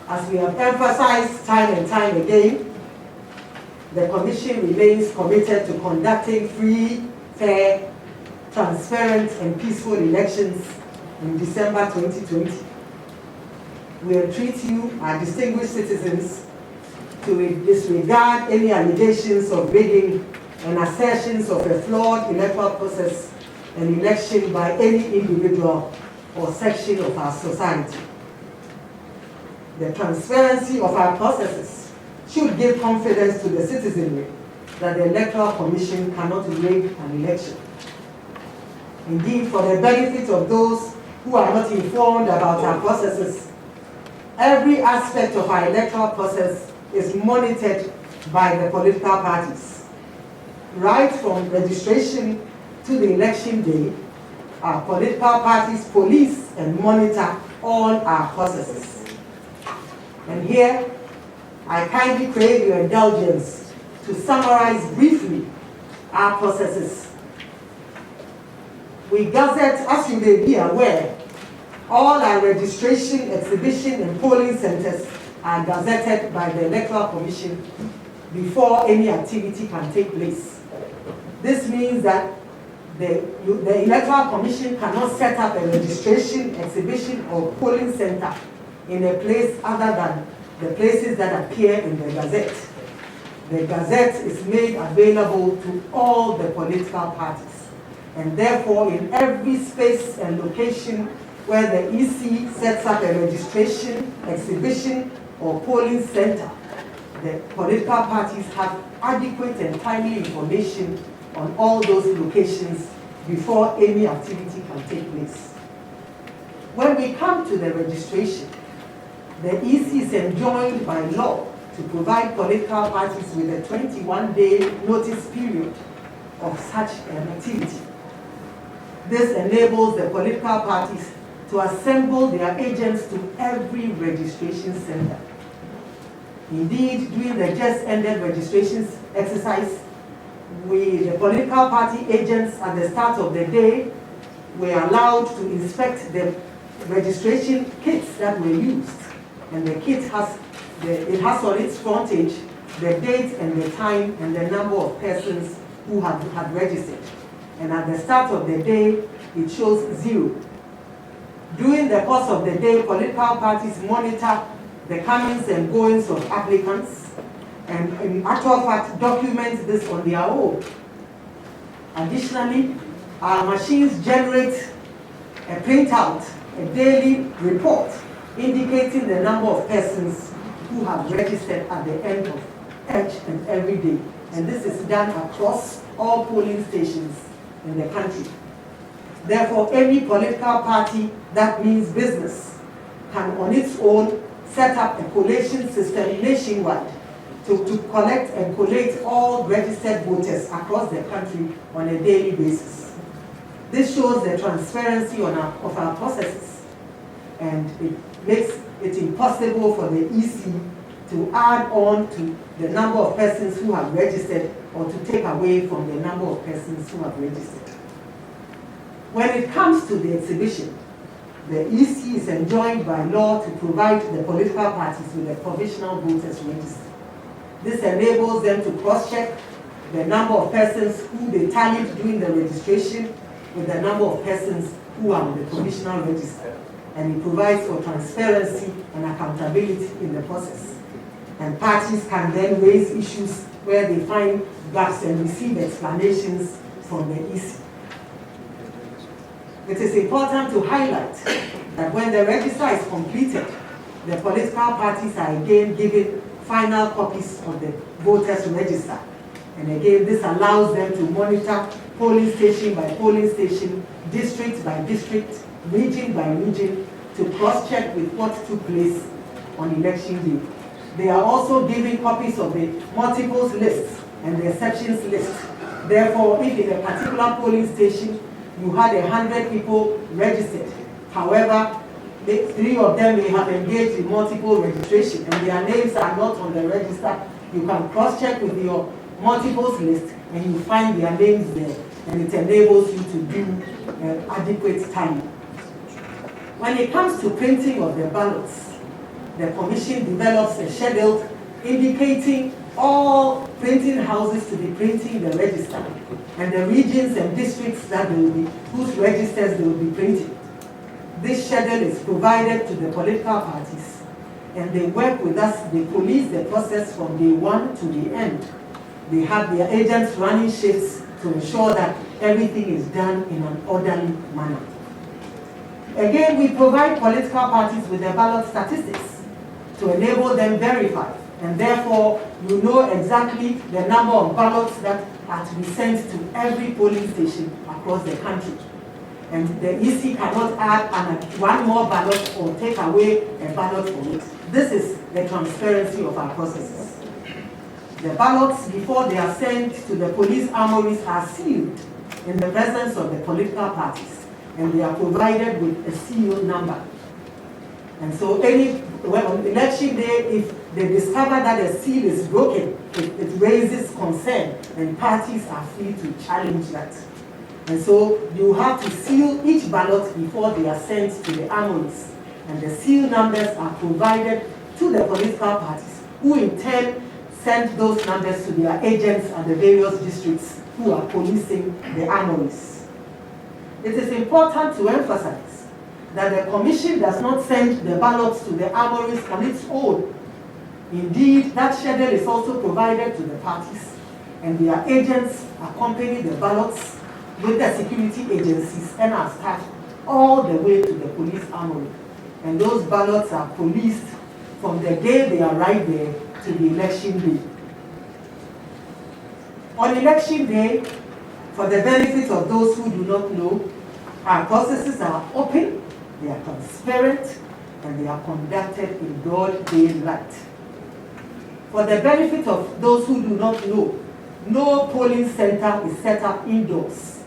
As we have emphasized time and time again, the Commission remains committed to conducting free, fair, transparent and peaceful elections in December 2020. We entreat you, our distinguished citizens, to disregard any allegations of rigging and assertions of a flawed electoral process and election by any individual or section of our society. The transparency of our processes should give confidence to the citizenry that the Electoral Commission cannot rig an election. Indeed, for the benefit of those who are not informed about our processes, every aspect of our electoral process is monitored by the political parties. Right from registration to the election day, our political parties police and monitor all our processes. And here, I kindly crave your indulgence to summarize briefly our processes. We gazette, as you may be aware, all our registration, exhibition, and polling centers are gazetted by the Electoral Commission before any activity can take place. This means that the Electoral Commission cannot set up a registration, exhibition, or polling center in a place other than the places that appear in the Gazette. The Gazette is made available to all the political parties, and therefore in every space and location where the EC sets up a registration, exhibition, or polling center, the political parties have adequate and timely information on all those locations before any activity can take place. When we come to the registration, the EC is enjoined by law to provide political parties with a 21-day notice period of such an activity. This enables the political parties to assemble their agents to every registration center. Indeed, during the just ended registrations exercise, the political party agents at the start of the day were allowed to inspect the registration kits that were used. And the kit it has on its frontage the date and the time and the number of persons who had registered. And at the start of the day, it shows 0. During the course of the day, political parties monitor the comings and goings of applicants and in actual fact document this on their own. Additionally, our machines generate a printout, a daily report indicating the number of persons who have registered at the end of each and every day. And this is done across all polling stations in the country. Therefore, any political party that means business can on its own set up a collation system nationwide to collect and collate all registered voters across the country on a daily basis. This shows the transparency of our processes, and it makes it impossible for the EC to add on to the number of persons who have registered or to take away from the number of persons who have registered. When it comes to the exhibition, the EC is enjoined by law to provide the political parties with a provisional voters register. This enables them to cross-check the number of persons who they tallied during the registration with the number of persons who are on the provisional register. And it provides for transparency and accountability in the process. And parties can then raise issues where they find gaps and receive explanations from the EC. It is important to highlight that when the register is completed, the political parties are again given final copies of the voters register. And again, this allows them to monitor polling station by polling station, district by district, region by region, to cross-check with what took place on election day. They are also given copies of the multiples list and the exceptions list. Therefore, if in a particular polling station you had 100 people registered, however, 3 of them may have engaged in multiple registration and their names are not on the register, you can cross-check with your multiples list and you find their names there, and it enables you to do adequate tallying. When it comes to printing of the ballots, the Commission develops a schedule indicating all printing houses to be printing the register and the regions and districts that will be, whose registers they will be printing. This schedule is provided to the political parties, and they work with us. They police the process from day one to the end. They have their agents running shifts to ensure that everything is done in an orderly manner. Again, we provide political parties with the ballot statistics to enable them verify, and therefore you know exactly the number of ballots that are to be sent to every polling station across the country. And the EC cannot add one more ballot or take away a ballot from it. This is the transparency of our processes. The ballots, before they are sent to the police armories, are sealed in the presence of the political parties, and they are provided with a serial number. And so on election day, if they discover that a seal is broken, it raises concern, and parties are free to challenge that. And so you have to seal each ballot before they are sent to the armories. And the seal numbers are provided to the political parties, who in turn send those numbers to their agents at the various districts who are policing the armories. It is important to emphasize that the Commission does not send the ballots to the armories on its own. Indeed, that schedule is also provided to the parties, and their agents accompany the ballots with the security agencies and our staff all the way to the police armory. And those ballots are policed from the day they arrive there to the election day. On election day, for the benefit of those who do not know, our processes are open, they are transparent, and they are conducted in broad daylight. For the benefit of those who do not know, no polling center is set up indoors.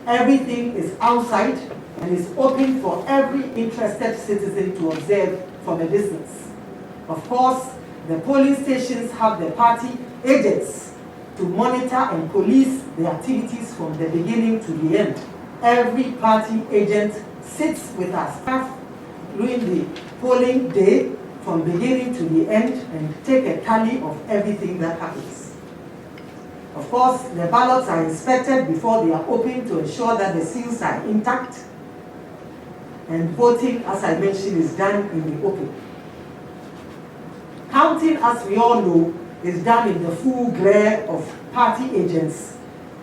Everything is outside and is open for every interested citizen to observe from a distance. Of course, the polling stations have the party agents to monitor and police the activities from the beginning to the end. Every party agent sits with our staff during the polling day from beginning to the end and take a tally of everything that happens. Of course, the ballots are inspected before they are opened to ensure that the seals are intact, and voting, as I mentioned, is done in the open. Counting, as we all know, is done in the full glare of party agents,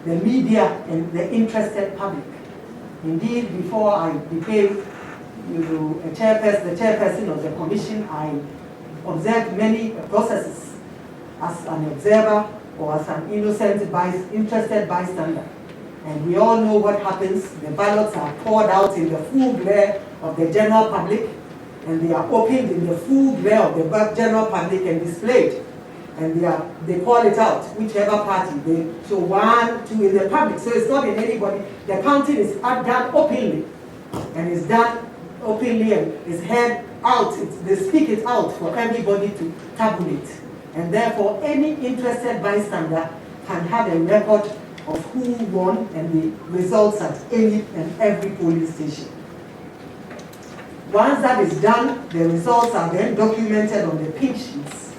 the media, and the interested public. Indeed, before I became the chairperson of the Commission, I observed many processes as an observer or as an innocent interested bystander. And we all know what happens. The ballots are poured out in the full glare of the general public, and they are opened in the full glare of the general public and displayed. And they call it out, whichever party. They show 1, 2 in the public, so it's not in anybody. The counting is done openly, and it's done openly and is heard out. They speak it out for everybody to tabulate. And therefore, any interested bystander can have a record of who won and the results at any and every polling station. Once that is done, the results are then documented on the pink sheets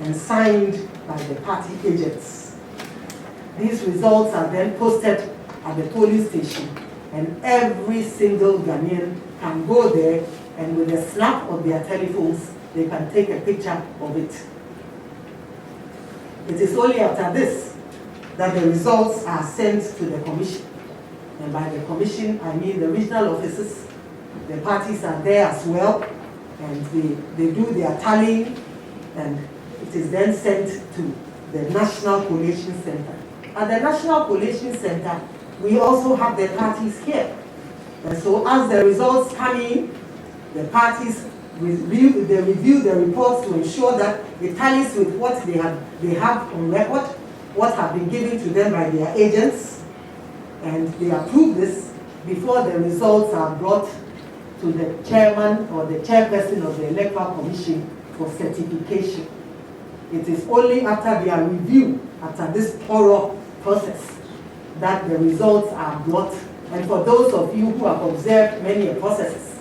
and signed by the party agents. These results are then posted at the polling station, and every single Ghanaian can go there, and with a snap of their telephones, they can take a picture of it. It is only after this that the results are sent to the Commission. And by the Commission, I mean the regional offices. The parties are there as well, and they do their tallying, and it is then sent to the National Collation Center. At the National Collation Center, we also have the parties here. And so as the results come in, the parties review the reports to ensure that it tallies with what they have on record, what have been given to them by their agents, and they approve this before the results are brought to the chairman or the chairperson of the Electoral Commission for certification. It is only after their review, after this thorough process, that the results are brought. And for those of you who have observed many processes,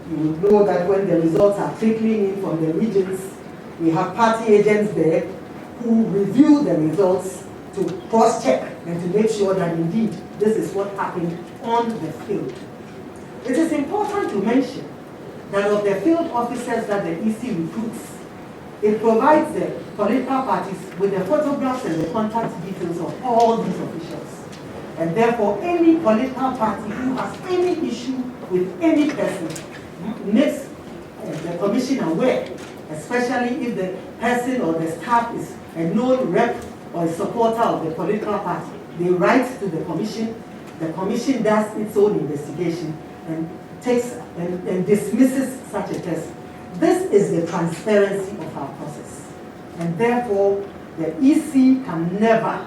You will know that when the results are trickling in from the regions, we have party agents there who review the results to cross-check and to make sure that indeed this is what happened on the field. It is important to mention that of the field officers that the EC recruits, it provides the political parties with the photographs and the contact details of all these officials. And therefore, any political party who has any issue with any person makes the commission aware, especially if the person or the staff is a known rep or a supporter of the political party. They write to the commission does its own investigation and takes and dismisses such a person. This is the transparency of our process. And therefore, the EC can never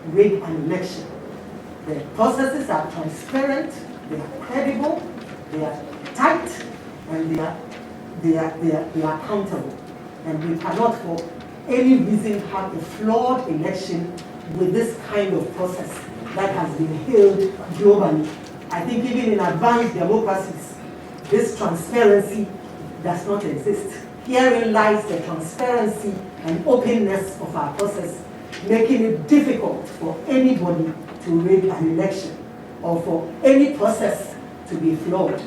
rig an election. The processes are transparent, they are credible, they are tight, and they are accountable. And we cannot for any reason have a flawed election with this kind of process that has been held globally. I think even in advanced democracies, this transparency does not exist. Herein lies the transparency and openness of our process, making it difficult for anybody to rig an election or for any process to be flawed.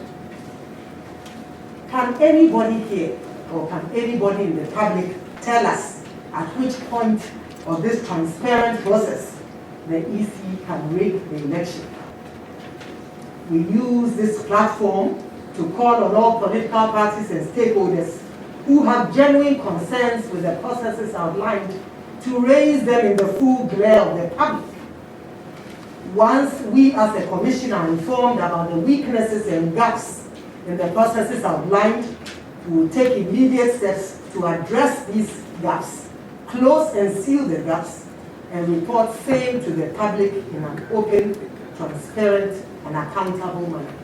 Can anybody here or can anybody in the public tell us at which point of this transparent process the EC can rig the election? We use this platform to call on all political parties and stakeholders who have genuine concerns with the processes outlined to raise them in the full glare of the public. Once we as a commission are informed about the weaknesses and gaps in the processes outlined, we will take immediate steps to address these gaps, close and seal the gaps, and report same to the public in an open, transparent, and accountable manner.